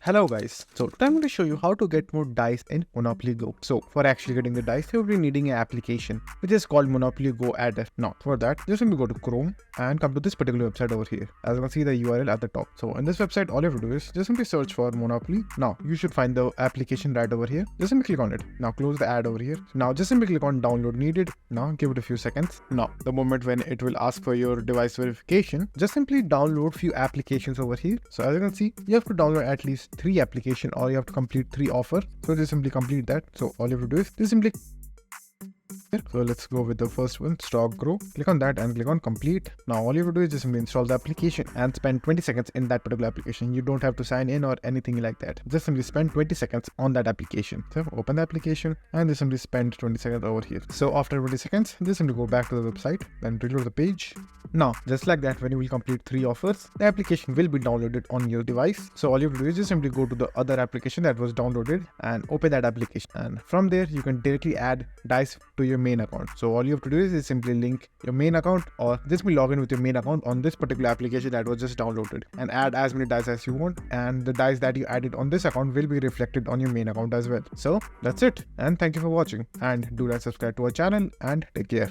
Hello guys, so today I'm going to show you how to get more dice in Monopoly Go. So for actually getting the dice, you'll be needing an application which is called Monopoly Go Adder. Now for that, just simply go to Chrome and come to this particular website over here. As you can see the URL at the top. So in this website, all you have to do is just simply search for Monopoly. Now you should find the application right over here. Just simply click on it. Now close the ad over here. Now just simply click on download needed. Now give it a few seconds. Now the moment when it will ask for your device verification, just simply download few applications over here. So as you can see, you have to download at least 3 applications or you have to complete 3 offers. So just simply complete that. So all you have to do is just simply so let's go with the first one, stock grow. Click on that and click on complete. Now all you have to do is just simply install the application and spend 20 seconds in that particular application. You don't have to sign in or anything like that. Just simply spend 20 seconds on that application. So open the application and just simply spend 20 seconds over here. So after 20 seconds, just simply go back to the website, then reload the page. Now just like that, when you will complete 3 offers, the application will be downloaded on your device. So all you have to do is just simply go to the other application that was downloaded and open that application, and from there you can directly add dice to your main account. So all you have to do is simply link your main account or just be log in with your main account on this particular application that was just downloaded and add as many dice as you want, and the dice that you added on this account will be reflected on your main account as well. So that's it, and thank you for watching, and do not subscribe to our channel and take care.